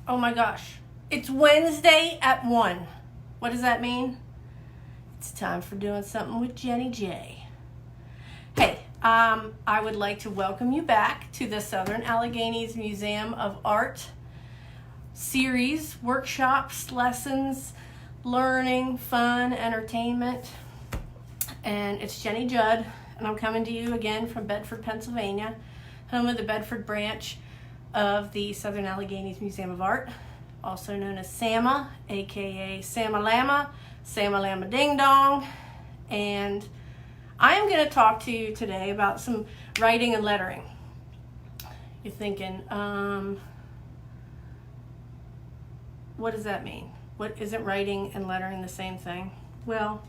Oh my gosh. It's Wednesday at 1. What does that mean? It's time for doing something with Jenny J. Hey, I would like to welcome you back to the Southern Alleghenies Museum of Art series, workshops, lessons, learning, fun, entertainment. And it's Jenny Judd, and I'm coming to you again from Bedford, Pennsylvania, home of the Bedford branch of the Southern Alleghenies Museum of Art, also known as SAMA, aka Sama Lama Ding Dong. And I am going to talk to you today about some writing and lettering. You're thinking, what does that mean? What, isn't writing and lettering the same thing? Well,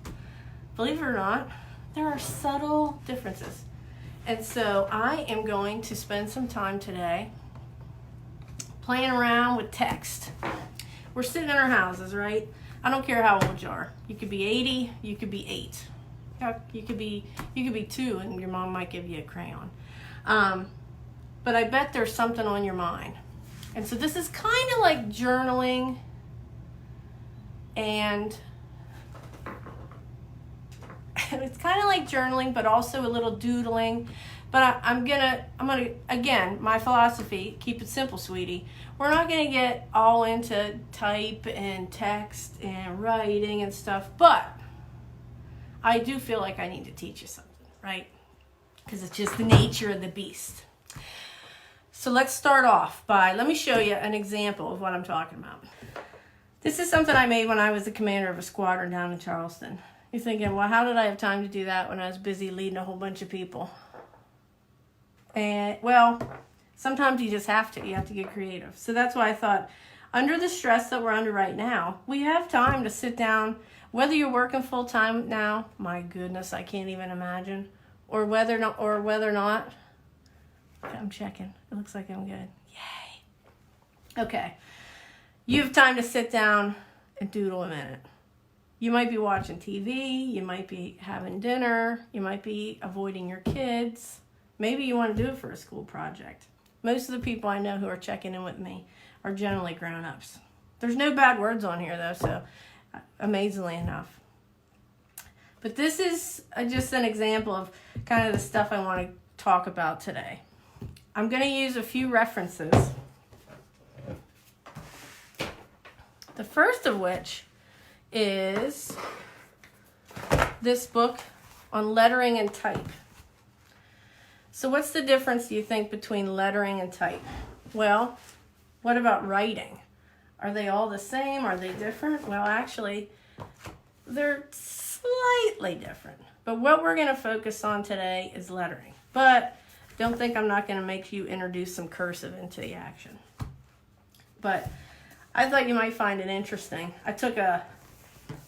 believe it or not, there are subtle differences. And so I am going to spend some time today playing around with text. We're sitting in our houses, right? I don't care how old you are. You could be 80, you could be 8. You could be 2 and your mom might give you a crayon. But I bet there's something on your mind. And so this is kind of like journaling, and it's kind of like journaling, but also a little doodling. But I'm gonna, again, my philosophy, keep it simple, sweetie. We're not gonna get all into type and text and writing and stuff, but I do feel like I need to teach you something, right? Because it's just the nature of the beast. So let's start off by, let me show you an example of what I'm talking about. This is something I made when I was the commander of a squadron down in Charleston. You're thinking, well, how did I have time to do that when I was busy leading a whole bunch of people? And, well, sometimes you just have to. You have to get creative. So that's why I thought, under the stress that we're under right now, we have time to sit down, whether you're working full-time now, my goodness, I can't even imagine, or whether or not, I'm checking. It looks like I'm good. Yay. Okay. You have time to sit down and doodle a minute. You might be watching TV. You might be having dinner. You might be avoiding your kids. Maybe you want to do it for a school project. Most of the people I know who are checking in with me are generally grown-ups. There's no bad words on here, though, so amazingly enough. But this is just an example of kind of the stuff I want to talk about today. I'm going to use a few references. The first of which is this book on lettering and type. So what's the difference, do you think, between lettering and type? Well, what about writing? Are they all the same? Are they different? Well, actually, they're slightly different. But what we're going to focus on today is lettering. But don't think I'm not going to make you introduce some cursive into the action. But I thought you might find it interesting. I took a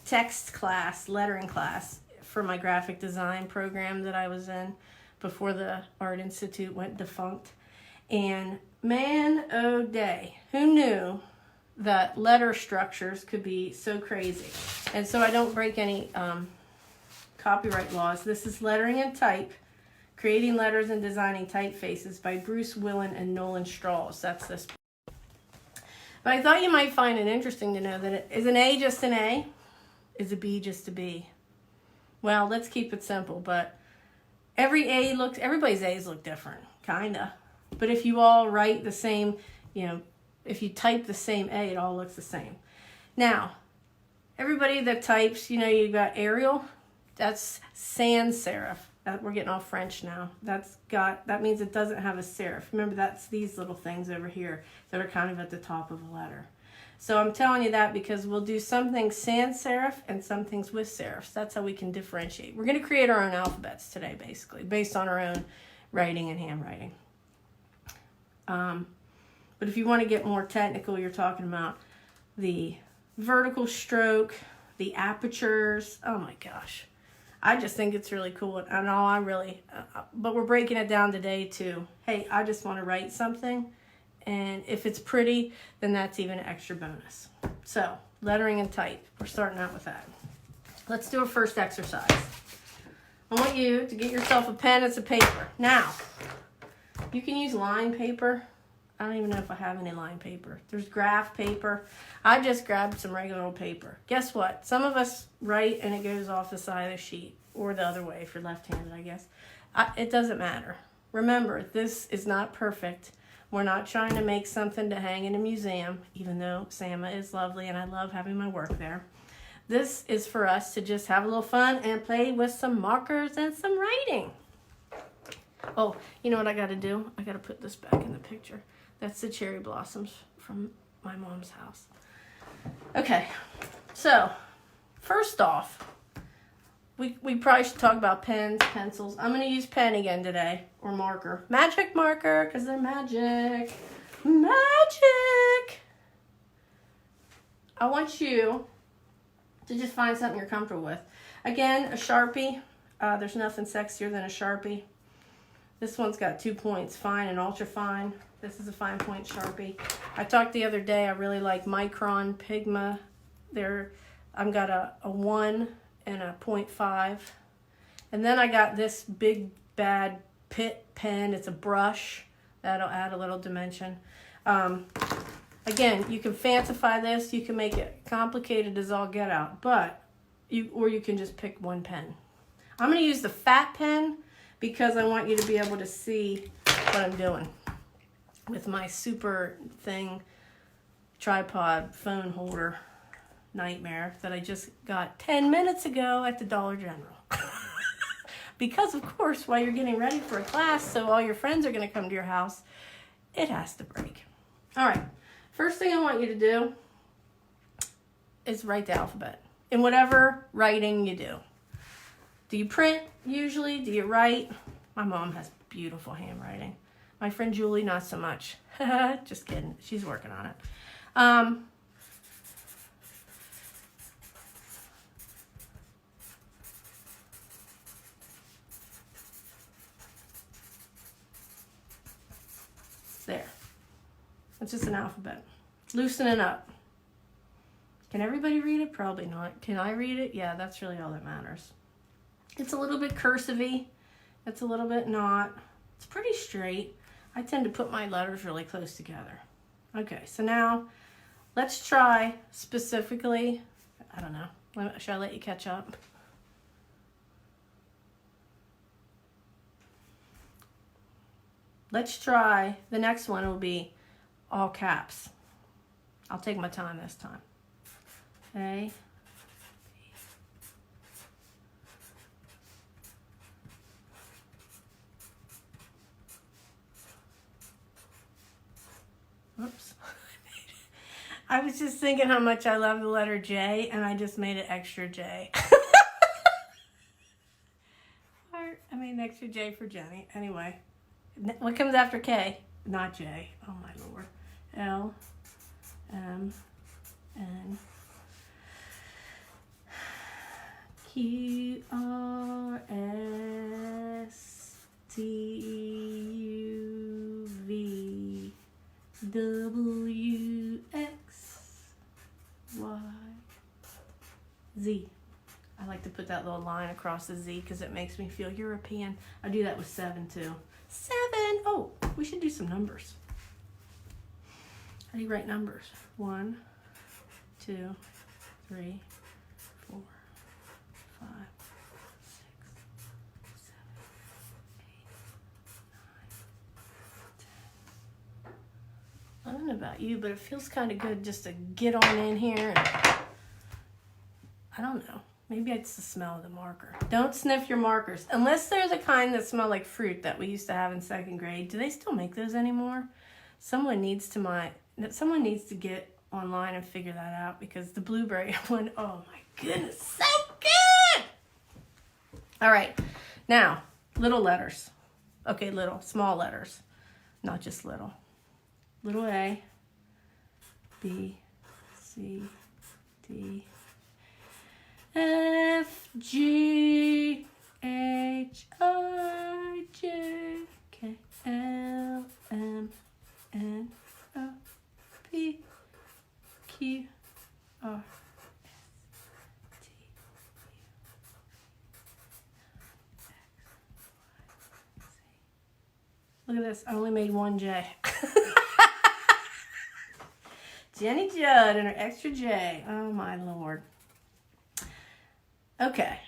text class, lettering class, for my graphic design program that I was in before the Art Institute went defunct. And man, oh day, who knew that letter structures could be so crazy? And so I don't break any copyright laws. This is Lettering and Type, Creating Letters and Designing Typefaces by Bruce Willen and Nolan Strauss. That's this. But I thought you might find it interesting to know that is an A just an A? Is a B just a B? Well, let's keep it simple, but everybody's A's look different, kinda. But if you all write the same, if you type the same A, it all looks the same. Now, everybody that types, you got Arial, that's sans serif. We're getting all French now. That means it doesn't have a serif. Remember, that's these little things over here that are kind of at the top of a letter. So I'm telling you that because we'll do some things sans serif and some things with serifs. That's how we can differentiate. We're going to create our own alphabets today, basically, based on our own writing and handwriting. But if you want to get more technical, you're talking about the vertical stroke, the apertures. Oh my gosh. I just think it's really cool. And but we're breaking it down today to, hey, I just want to write something. And if it's pretty, then that's even an extra bonus. So, lettering and type. We're starting out with that. Let's do a first exercise. I want you to get yourself a pen and some paper. Now, you can use line paper. I don't even know if I have any line paper. There's graph paper. I just grabbed some regular old paper. Guess what? Some of us write and it goes off the side of the sheet, or the other way if you're left-handed, I guess. It doesn't matter. Remember, this is not perfect. We're not trying to make something to hang in a museum, even though Sama is lovely and I love having my work there. This is for us to just have a little fun and play with some markers and some writing. Oh, you know what I got to do? I got to put this back in the picture. That's the cherry blossoms from my mom's house. Okay, so first off, we probably should talk about pens, pencils. I'm going to use pen again today, or marker. Magic marker, because they're magic. Magic! I want you to just find something you're comfortable with. Again, a Sharpie. There's nothing sexier than a Sharpie. This one's got 2 points, fine and ultra fine. This is a fine point Sharpie. I talked the other day, I really like Micron Pigma. I've got a 1 and a 0.5. And then I got this big bad Pitt pen. It's a brush. That'll add a little dimension. Again, you can fancify this. You can make it complicated as all get out. Or you can just pick one pen. I'm going to use the fat pen because I want you to be able to see what I'm doing with my super thing tripod phone holder nightmare that I just got 10 minutes ago at the Dollar General. Because of course, while you're getting ready for a class, so all your friends are going to come to your house, it has to break. All right, first thing I want you to do is write the alphabet in whatever writing you do. Do you print usually? Do you write? My mom has beautiful handwriting. My friend Julie, not so much. Just kidding. She's working on it. There. It's just an alphabet. Loosen it up. Can everybody read it? Probably not. Can I read it? Yeah, that's really all that matters. It's a little bit cursive-y. It's a little bit not. It's pretty straight. I tend to put my letters really close together. Okay, so now let's try specifically, I don't know, should I let you catch up? Let's try, the next one will be all caps. I'll take my time this time. A, whoops. I was just thinking how much I love the letter J, and I just made it extra J. I made an extra J for Jenny. Anyway, what comes after K? Not J. Oh my Lord. L, M, N, Q, R, S, T, U, V, W, X, Y, Z. I like to put that little line across the Z because it makes me feel European. I do that with 7 too. 7! Oh, we should do some numbers. How do you write numbers? 1, 2, 3, 4, 5, 6, 7, 8, 9, 10. I don't know about you, but it feels kind of good just to get on in here and I don't know. Maybe it's the smell of the marker. Don't sniff your markers. Unless they're the kind that smell like fruit that we used to have in 2nd grade. Do they still make those anymore? Someone needs to get online and figure that out because the blueberry one, oh my goodness, so good! All right, now, little letters. Okay, small letters, not just little. Little A, B, C, D, F, G, H, I, J, K, L, M, N, O, P, Q, R, S, T, U, X, Y, Z. Look at this. I only made one J. Jenny Judd and her extra J. Oh my Lord. Okay.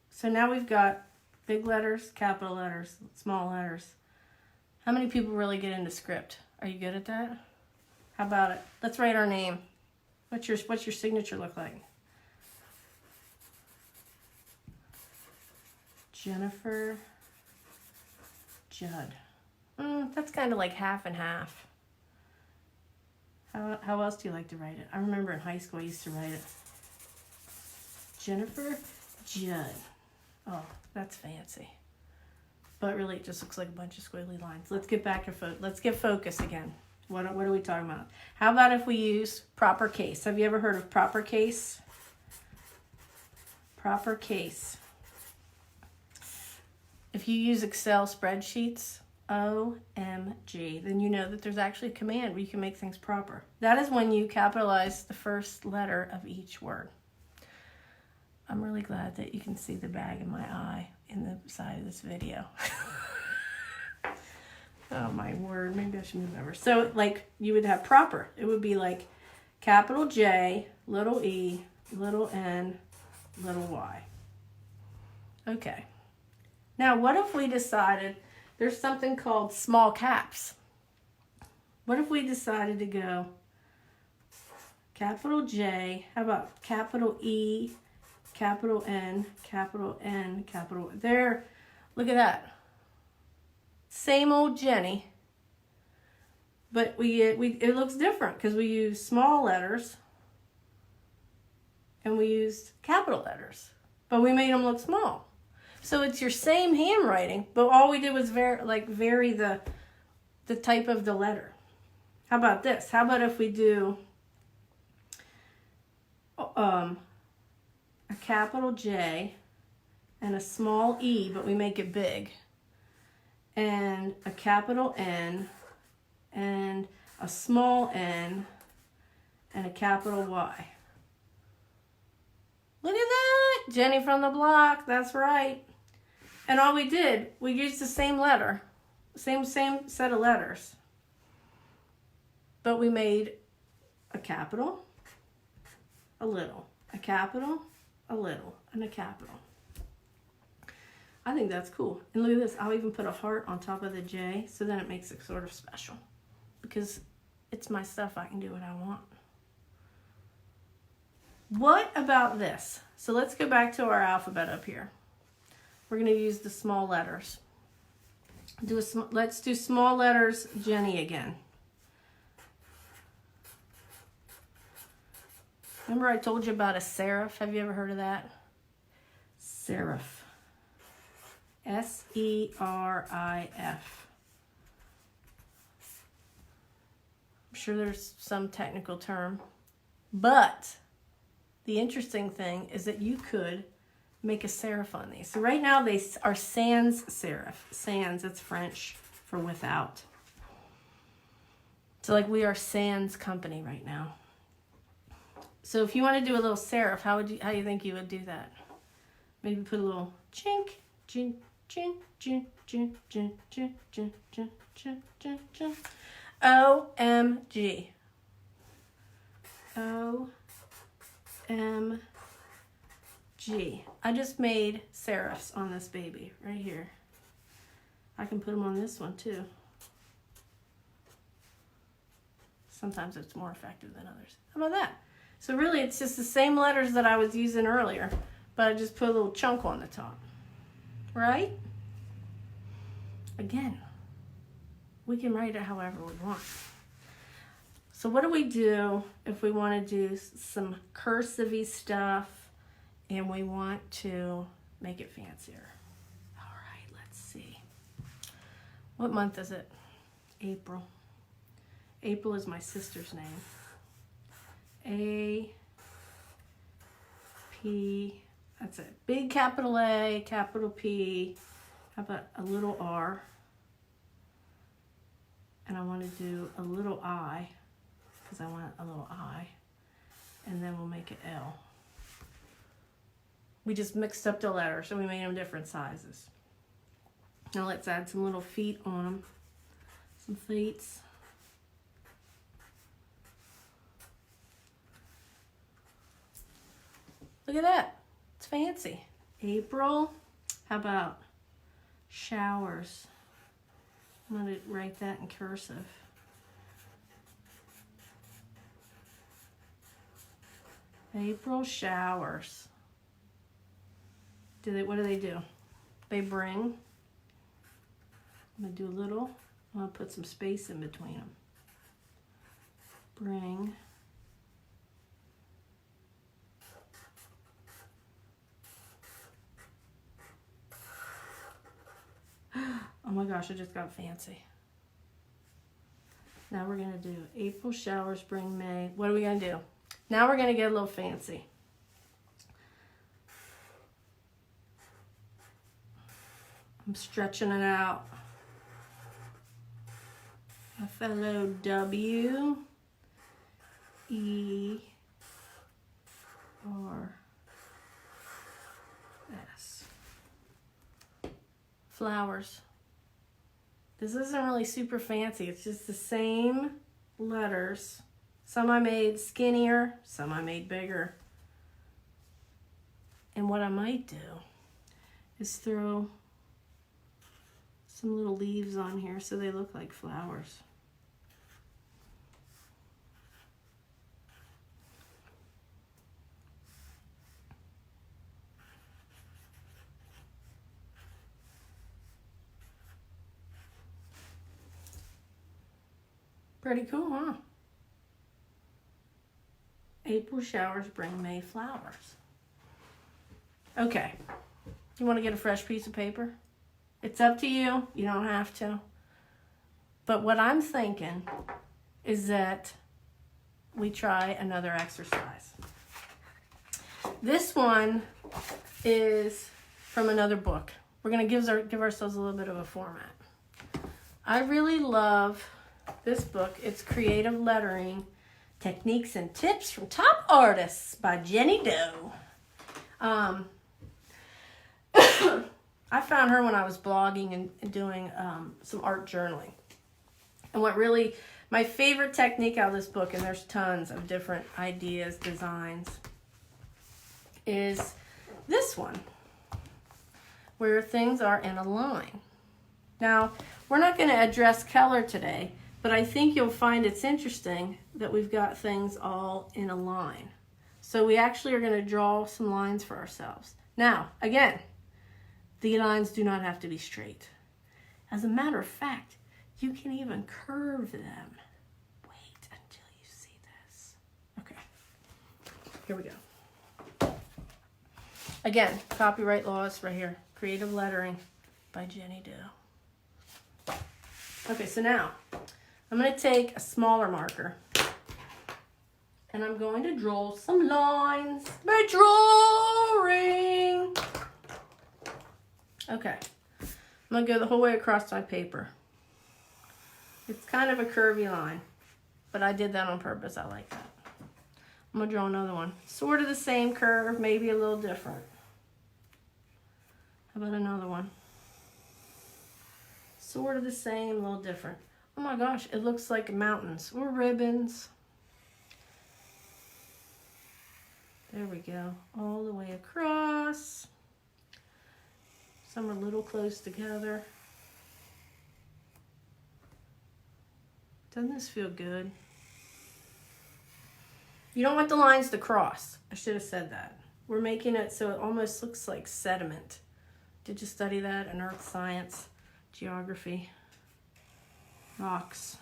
So now we've got big letters, capital letters, small letters. How many people really get into script? Are you good at that? How about it? Let's write our name. What's your signature look like? Jennifer Judd. That's kind of like half and half. How else do you like to write it? I remember in high school I used to write it. Jennifer Judd. Oh, that's fancy. But really it just looks like a bunch of squiggly lines. Let's get back to let's get focused again. What are we talking about? How about if we use proper case? Have you ever heard of proper case? Proper case. If you use Excel spreadsheets, OMG, then you know that there's actually a command where you can make things proper. That is when you capitalize the first letter of each word. I'm really glad that you can see the bag in my eye in the side of this video. Oh my word, maybe I should move over. So like you would have proper. It would be like capital J, little e, little n, little y. Okay. Now what if we decided there's something called small caps? What if we decided to go capital J, how about capital E, capital N, capital N, capital there, look at that. Same old Jenny, but it looks different because we use small letters and we used capital letters, but we made them look small. So it's your same handwriting, but all we did was vary the type of the letter. How about this? How about if we do a capital J and a small E, but we make it big, and a capital N and a small n and a capital Y. Look at that! Jenny from the block, that's right. And all we did, we used the same letter, same set of letters, but we made a capital, a little, a capital, a little, and a capital. I think that's cool. And look at this, I'll even put a heart on top of the J, so then it makes it sort of special. Because it's my stuff, I can do what I want. What about this? So let's go back to our alphabet up here. We're going to use the small letters. Let's do small letters Jenny again. Remember I told you about a serif? Have you ever heard of that? Serif. S-E-R-I-F. I'm sure there's some technical term, but the interesting thing is that you could make a serif on these. So right now they are sans serif. Sans, it's French for without. So like we are sans company right now. So if you want to do a little serif, how do you think you would do that? Maybe put a little chink, chink, chink, chink, chink, chink, chink, chink, chink, chink, chink, chink. O-M-G. O-M-G. I just made serifs on this baby right here. I can put them on this one too. Sometimes it's more effective than others. How about that? So really it's just the same letters that I was using earlier, but I just put a little chunk on the top. Right? Again, we can write it however we want. So what do we do if we want to do some cursive-y stuff and we want to make it fancier? All right, let's see. What month is it? April. April is my sister's name. A-P, that's it. Big capital A, capital P. How about a little R? And I want to do a little I, because I want a little I. And then we'll make it L. We just mixed up the letters, so we made them different sizes. Now let's add some little feet on them. some fates. Look at that. It's fancy. April. How about showers? I'm going to write that in cursive. April showers. What do they do? They bring. I'm going to do a little. I'm going to put some space in between them. Bring. Oh my gosh, I just got fancy. Now we're going to do April showers, bring May. What are we going to do? Now we're going to get a little fancy. I'm stretching it out. FLOWERS. Flowers. This isn't really super fancy. It's just the same letters. Some I made skinnier, some I made bigger. And what I might do is throw some little leaves on here so they look like flowers. Pretty cool, huh? April showers bring May flowers. Okay. You want to get a fresh piece of paper? It's up to you. You don't have to. But what I'm thinking is that we try another exercise. This one is from another book. We're going to give ourselves a little bit of a format. I really love this book. It's Creative Lettering, Techniques and Tips from Top Artists by Jenny Doe. I found her when I was blogging and doing some art journaling. And my favorite technique out of this book, and there's tons of different ideas, designs, is this one, where things are in a line. Now, we're not going to address color today, but I think you'll find it's interesting that we've got things all in a line. So we actually are going to draw some lines for ourselves. Now, again, the lines do not have to be straight. As a matter of fact, you can even curve them. Wait until you see this. Okay, here we go. Again, copyright laws right here. Creative Lettering by Jenny Doe. Okay, so now I'm going to take a smaller marker and I'm going to draw some lines by drawing. Okay, I'm going to go the whole way across my paper. It's kind of a curvy line, but I did that on purpose. I like that. I'm going to draw another one. Sort of the same curve, maybe a little different. How about another one? Sort of the same, a little different. Oh my gosh, it looks like mountains or ribbons. There we go, all the way across. Some are a little close together. Doesn't this feel good? You don't want the lines to cross. I should have said that. We're making it so it almost looks like sediment. Did you study that in earth science, geography? Rocks.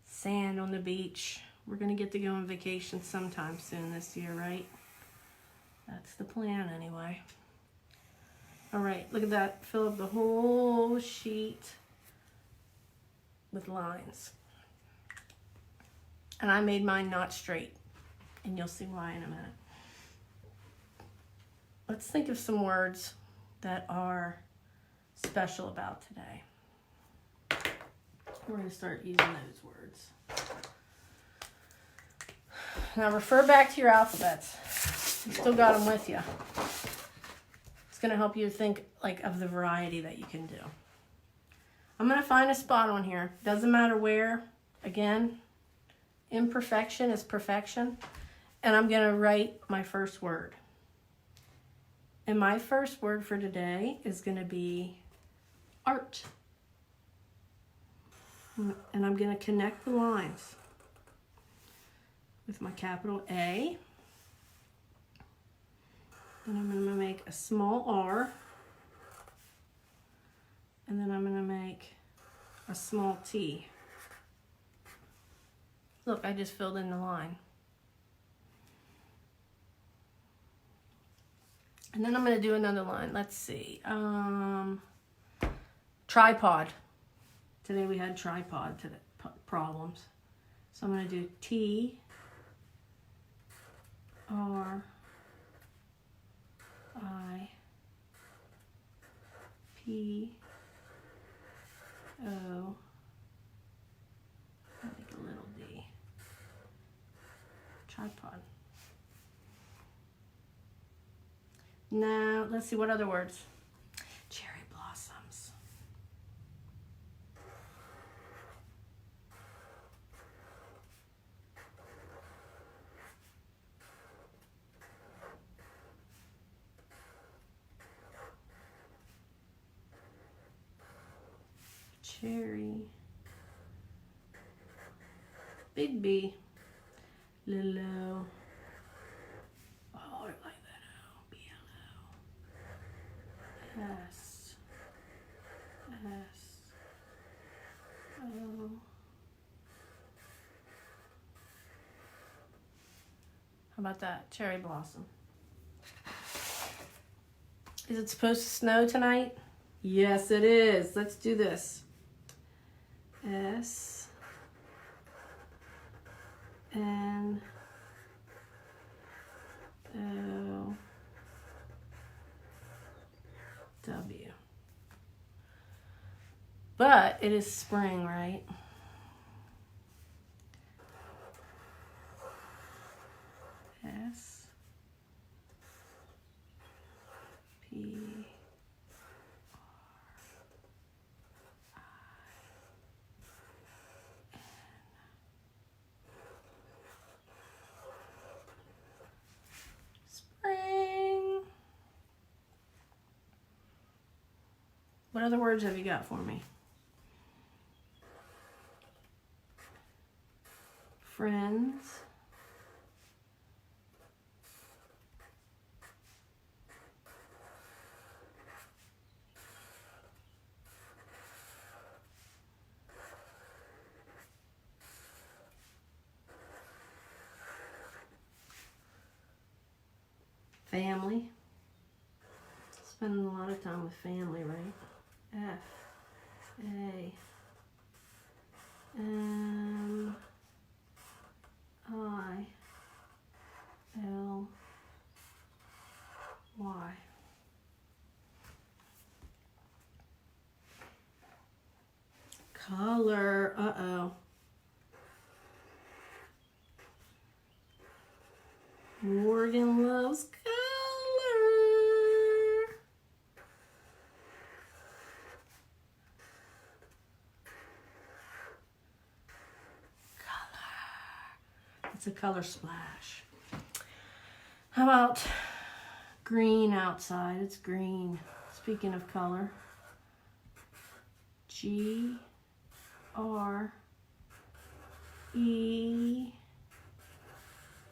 Sand on the beach. We're going to get to go on vacation sometime soon this year, right? That's the plan anyway. All right, look at that. Fill up the whole sheet with lines. And I made mine not straight. And you'll see why in a minute. Let's think of some words that are special about today. We're going to start using those words. Now refer back to your alphabets. You still got them with you. It's going to help you think like of the variety that you can do. I'm going to find a spot on here. Doesn't matter where. Again, imperfection is perfection. And I'm going to write my first word. And my first word for today is going to be art. And I'm going to connect the lines with my capital A. And I'm going to make a small r. And then I'm going to make a small t. Look, I just filled in the line. And then I'm going to do another line. Let's see. Tripod. Today we had tripod problems. So I'm going to do T, R, I, P, O, I make a little D. Tripod. Now, let's see, what other words? Cherry blossoms. Cherry. Big B. Little O. Oh, I like that O. B-L-O. S. S. O. How about that? Cherry blossom. Is it supposed to snow tonight? Yes, it is. Let's do this. S. N. O. W. But it is spring, right? S. P. Spring. What other words have you got for me? Friends. Family. Spending a lot of time with family, right? F. A. M. I. L. Y. Color. Uh-oh. Morgan loves color. Color. It's a color splash. How about green outside? It's green. Speaking of color. G. R. E.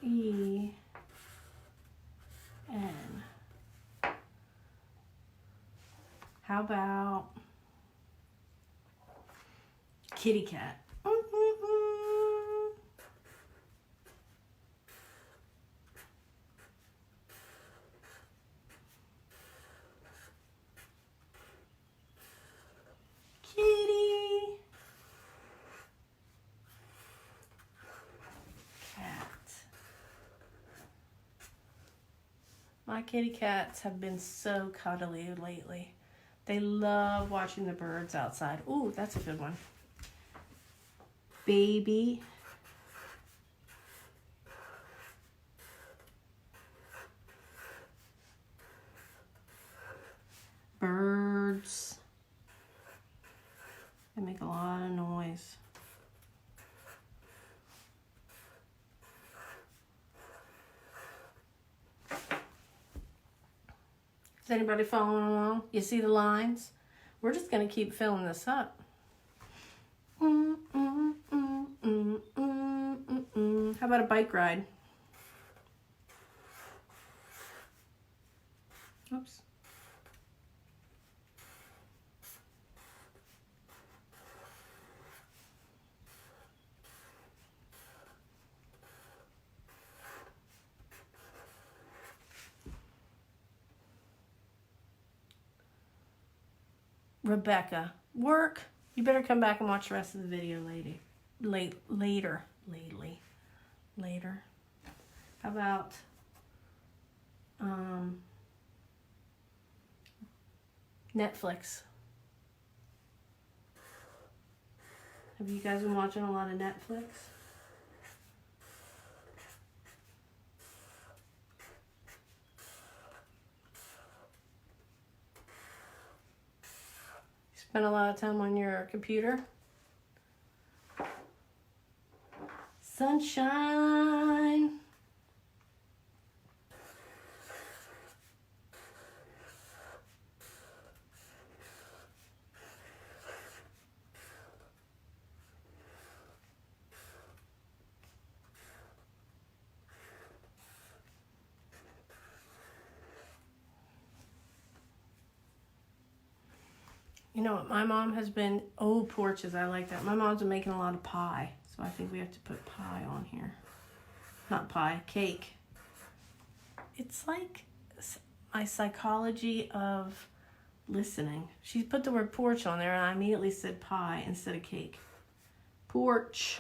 E. N. How about kitty cat? Kitty. Cat. My kitty cats have been so cuddly lately. They love watching the birds outside. Ooh, that's a good one. Baby. Birds. They make a lot of noise. Is anybody following along? You see the lines? We're just going to keep filling this up. How about a bike ride? Oops. Rebecca, work. You better come back and watch the rest of the video later. How about Netflix? Have you guys been watching a lot of Netflix? Spend a lot of time on your computer? Sunshine. You know what my mom has been, porches, I like that. My mom's been making a lot of pie, so I think we have to put pie on here. Not pie, cake. It's like my psychology of listening. She put the word porch on there and I immediately said pie instead of cake. Porch.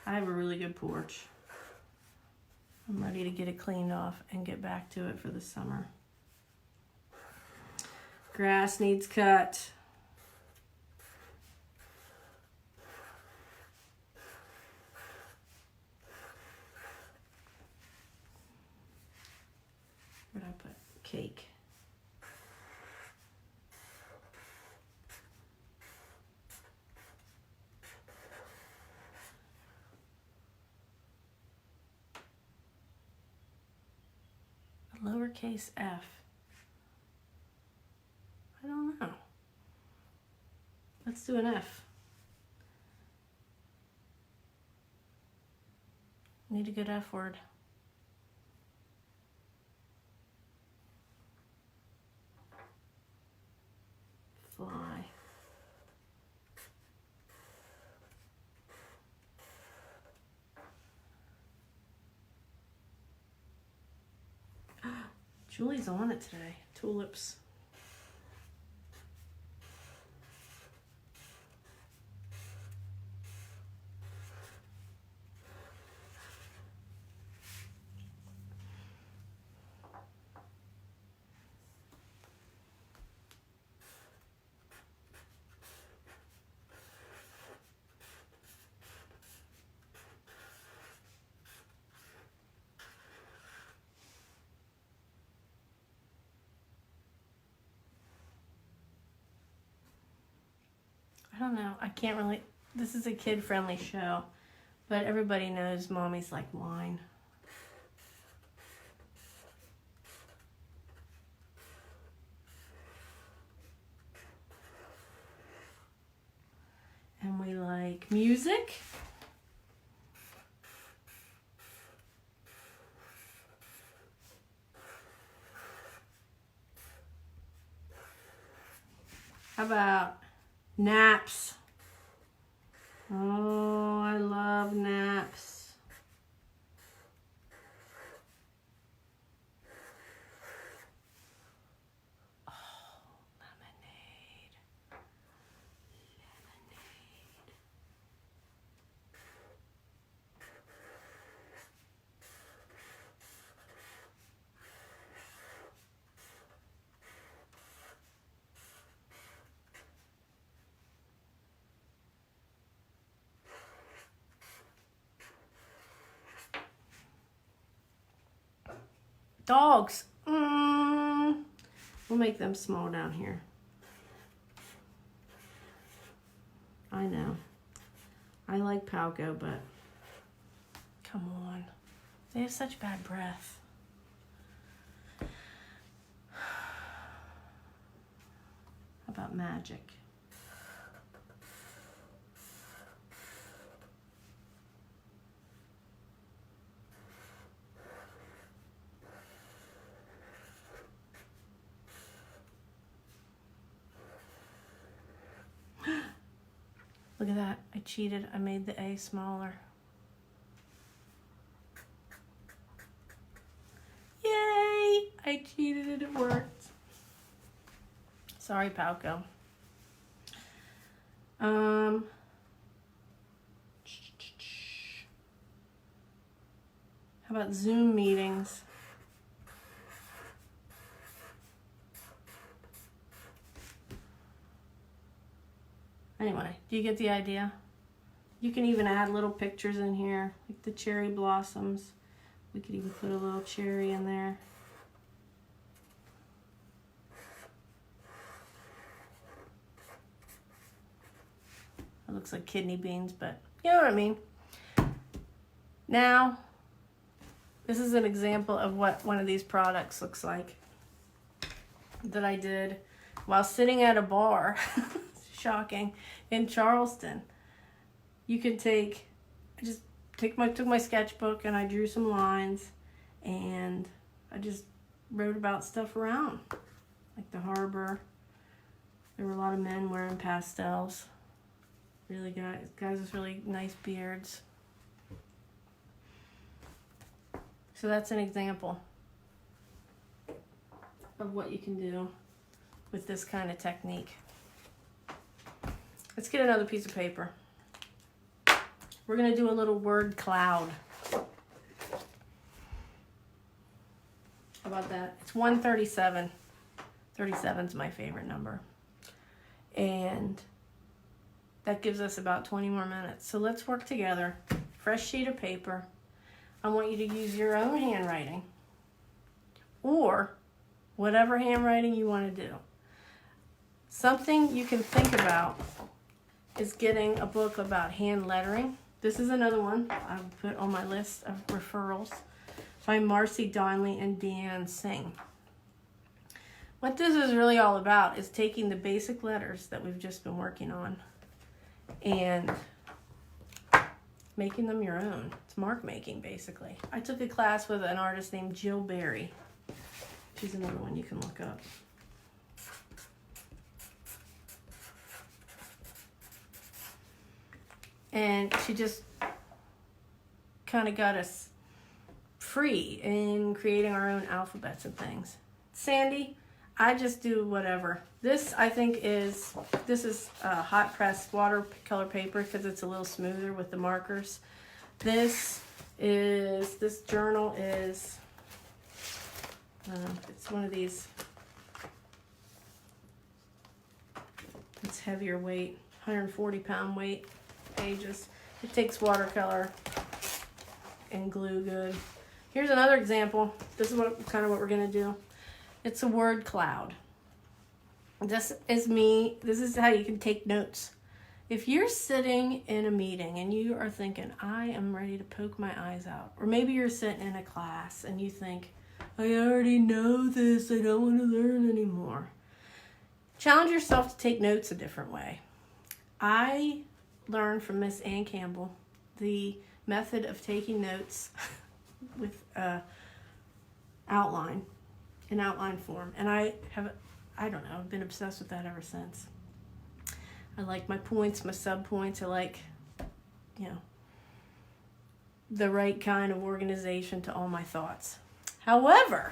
I have a really good porch. I'm ready to get it cleaned off and get back to it for the summer. Grass needs cut. Where'd I put cake? Lowercase f. I don't know. Let's do an F. Need a good F word. Fly. Julie's on it today. Tulips. I don't know. I can't really. This is a kid-friendly show, but everybody knows mommies like wine. And we like music. How about naps? Oh, I love naps. Oh, lemonade. Dogs. We'll make them small down here. I know. I like Palco, but come on. They have such bad breath. How about magic? Look at that. I cheated. I made the A smaller. Yay! I cheated and it worked. Sorry, Palco. How about Zoom meetings? Anyway, do you get the idea? You can even add little pictures in here, like the cherry blossoms. We could even put a little cherry in there. It looks like kidney beans, but you know what I mean. Now, this is an example of what one of these products looks like that I did while sitting at a bar. Shocking, in Charleston. You could I took my sketchbook and I drew some lines and I just wrote about stuff around, like the harbor. There were a lot of men wearing pastels. Really guys with really nice beards. So that's an example of what you can do with this kind of technique. Let's get another piece of paper. We're going to do a little word cloud. How about that? It's 137. 37 is my favorite number. And that gives us about 20 more minutes. So let's work together. Fresh sheet of paper. I want you to use your own handwriting or whatever handwriting you want to do. Something you can think about is getting a book about hand lettering. This is another one I've put on my list of referrals by Marcy Donnelly and Deanne Singh. What this is really all about is taking the basic letters that we've just been working on and making them your own. It's mark making, basically. I took a class with an artist named Jill Berry. She's another one you can look up. And she just kind of got us free in creating our own alphabets and things. Sandy, I just do whatever. This, I think, is hot pressed watercolor paper because it's a little smoother with the markers. This journal is, it's one of these, it's heavier weight, 140-pound weight pages. It takes watercolor and glue good. Here's another example. This is kind of what we're going to do. It's a word cloud. This is me. This is how you can take notes. If you're sitting in a meeting and you are thinking, I am ready to poke my eyes out, or maybe you're sitting in a class and you think, I already know this, I don't want to learn anymore. Challenge yourself to take notes a different way. I learned from Miss Ann Campbell the method of taking notes with outline, in outline form. And I don't know, I've been obsessed with that ever since. I like my points, my sub-points. I like, the right kind of organization to all my thoughts. However,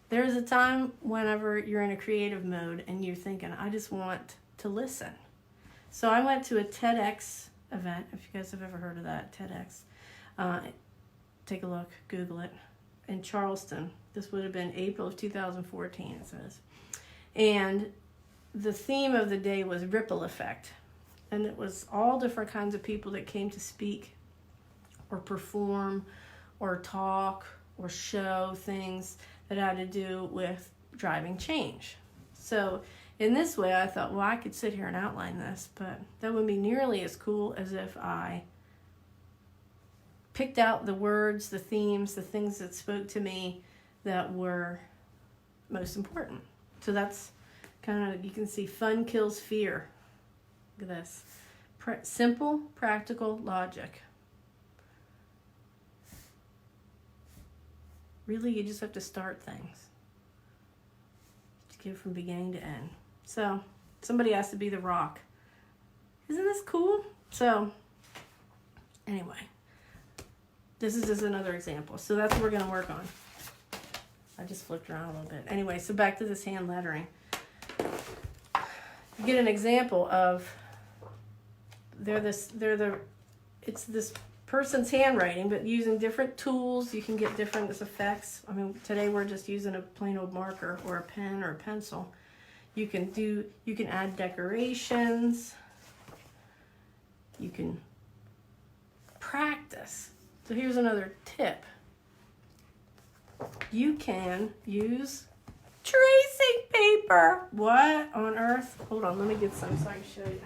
there's a time whenever you're in a creative mode and you're thinking, I just want to listen. So I went to a TEDx event, if you guys have ever heard of that, TEDx. Take a look, Google it, in Charleston. This would have been April of 2014, it says. And the theme of the day was ripple effect. And it was all different kinds of people that came to speak or perform or talk or show things that had to do with driving change. So in this way, I thought, well, I could sit here and outline this, but that wouldn't be nearly as cool as if I picked out the words, the themes, the things that spoke to me that were most important. So that's kind of, you can see fun kills fear. Look at this. Simple, practical logic. Really, you just have to start things. To get from beginning to end. So, somebody has to be the rock. Isn't this cool? So, anyway. This is just another example. So that's what we're going to work on. I just flipped around a little bit. Anyway, so back to this hand lettering. You get an example of it's this person's handwriting, but using different tools, you can get different effects. I mean, today we're just using a plain old marker or a pen or a pencil. You can add decorations. You can practice. So here's another tip. You can use tracing paper. What on earth? Hold on, let me get some so I can show you.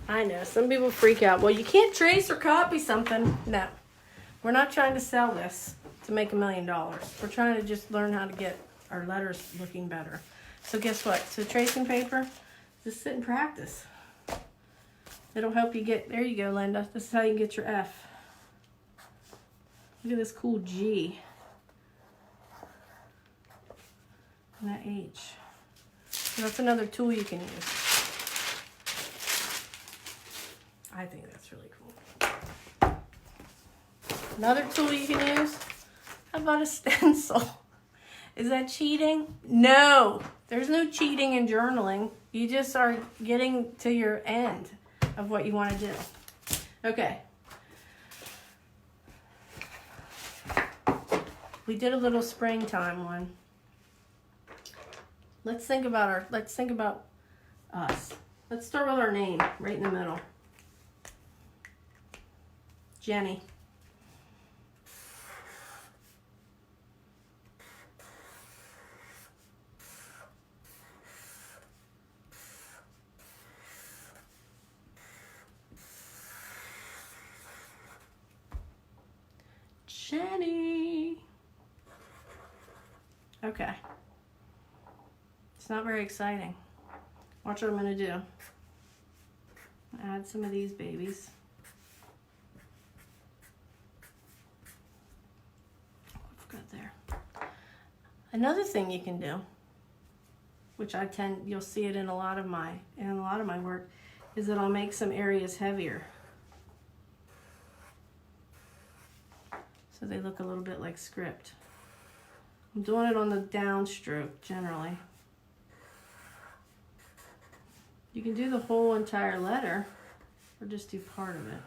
I know, some people freak out. Well, you can't trace or copy something. No, we're not trying to sell this to make $1 million. We're trying to just learn how to get our letters looking better. So guess what? So tracing paper, just sit and practice. It'll help you get, there you go, Linda. This is how you can get your F. Look at this cool G. And that H. So that's another tool you can use. I think that's really cool. Another tool you can use, how about a stencil? Is that cheating? No, there's no cheating in journaling. You just are getting to your end of what you want to do. Okay. We did a little springtime one. Let's think about us. Let's start with our name right in the middle. Jenny. Jenny. Okay. It's not very exciting. Watch what I'm going to do. Add some of these babies. There. Another thing you can do, which you'll see it in a lot of my work, is that I'll make some areas heavier. So they look a little bit like script. I'm doing it on the downstroke generally. You can do the whole entire letter or just do part of it.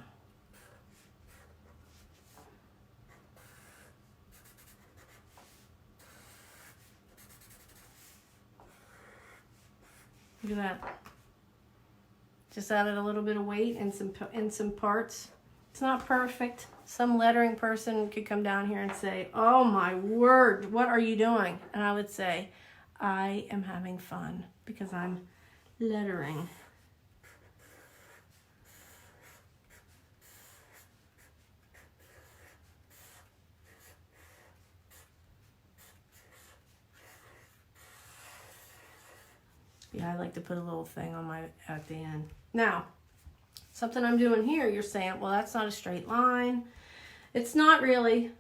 Look at that. Just added a little bit of weight in some parts. It's not perfect. Some lettering person could come down here and say, "Oh my word, what are you doing?" And I would say, "I am having fun because I'm lettering." Yeah, I like to put a little thing on at the end. Now, something I'm doing here, you're saying, well, that's not a straight line. It's not really.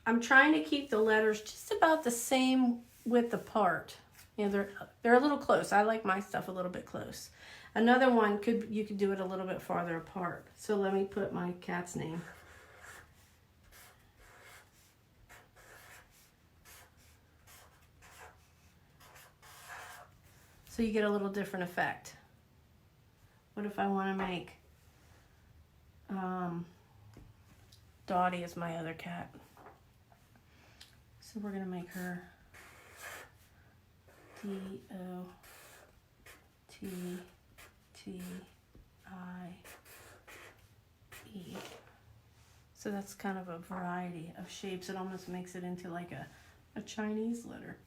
I'm trying to keep the letters just about the same width apart. You know, they're a little close. I like my stuff a little bit close. Another one, you could do it a little bit farther apart. So let me put my cat's name. So you get a little different effect. What if I want to make Dottie is my other cat. So we're going to make her D-O-T-T-I. T, T, I, E. So that's kind of a variety of shapes. It almost makes it into like a Chinese letter.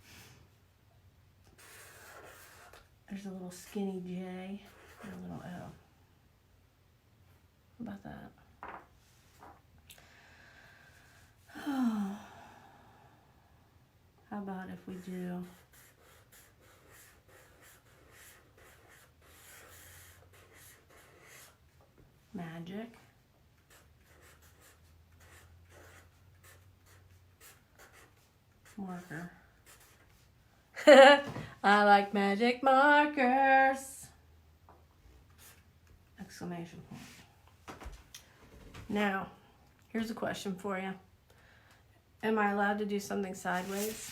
There's a little skinny J and a little L. How about that? How about if we do magic? Marker. I like magic markers! Exclamation point. Now, here's a question for you. Am I allowed to do something sideways?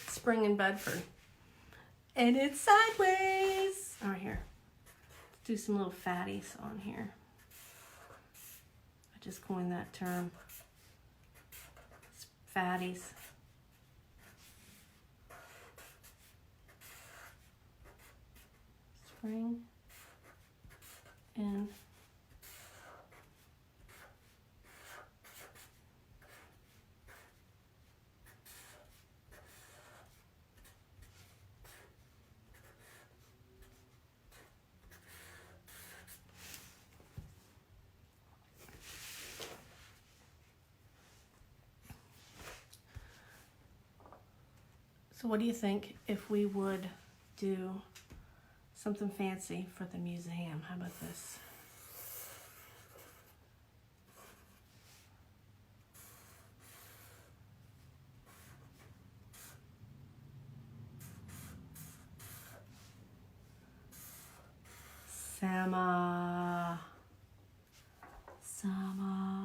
Spring in Bedford. And it's sideways. Oh, here. Let's do some little fatties on here. I just coined that term. It's fatties. Spring in So what do you think if we would do something fancy for the museum? How about this? Sama. Sama.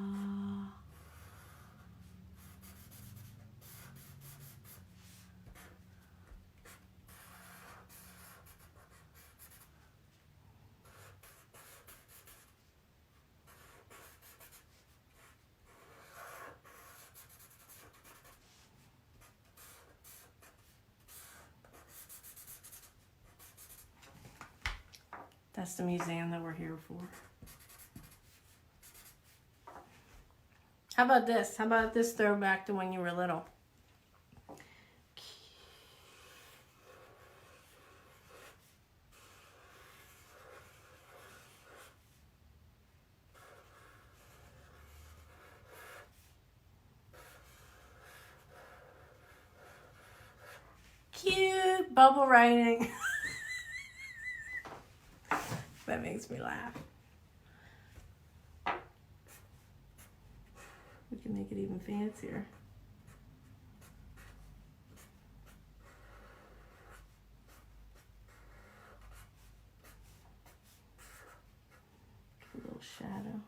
That's the museum that we're here for. How about this? How about this throwback to when you were little? Cute bubble writing. That makes me laugh. We can make it even fancier. A little shadow.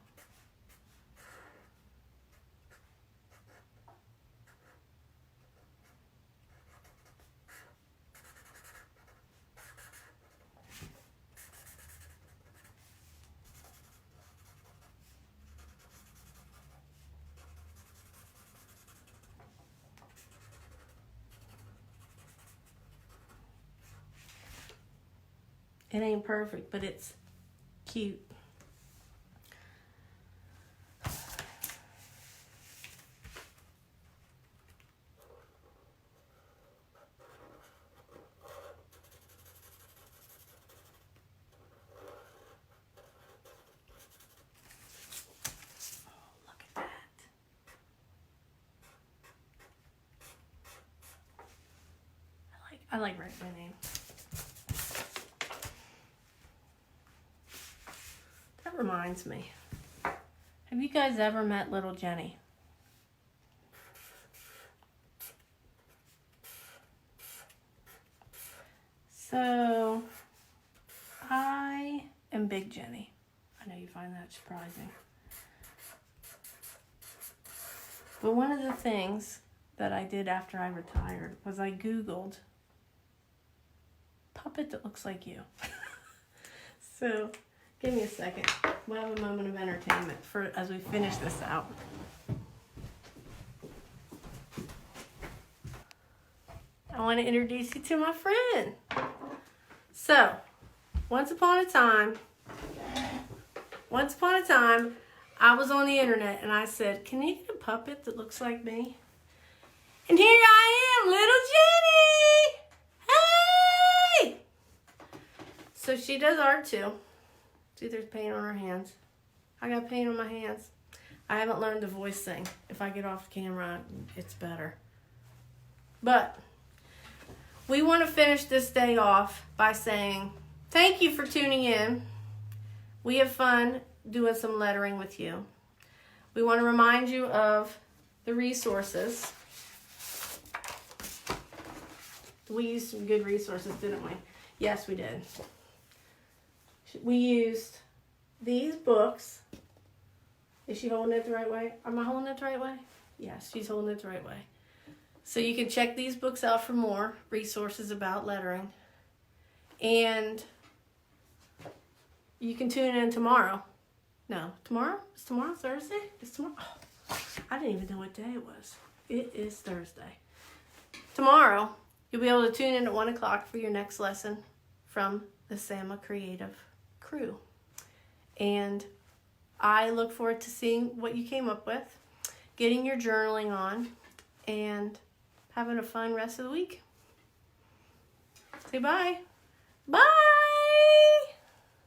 It ain't perfect, but it's cute. I like writing my name. That reminds me. Have you guys ever met little Jenny? So, I am Big Jenny. I know you find that surprising. But one of the things that I did after I retired was I Googled puppet that looks like you. So give me a second. We'll have a moment of entertainment as we finish this out. I want to introduce you to my friend. So, once upon a time, I was on the internet and I said, can you get a puppet that looks like me? And here I am, little Jenny! Hey! So she does art too. See, there's paint on her hands. I got paint on my hands. I haven't learned the voice thing. If I get off camera, it's better. But we want to finish this day off by saying, thank you for tuning in. We have fun doing some lettering with you. We want to remind you of the resources. We used some good resources, didn't we? Yes, we did. We used these books. Is she holding it the right way? Am I holding it the right way? Yes, she's holding it the right way. So you can check these books out for more resources about lettering. And you can tune in tomorrow. No, tomorrow? Is tomorrow Thursday? It's tomorrow. Oh, I didn't even know what day it was. It is Thursday. Tomorrow, you'll be able to tune in at 1 o'clock for your next lesson from the Sama Creative crew. And I look forward to seeing what you came up with, getting your journaling on, and having a fun rest of the week. Say bye. Bye.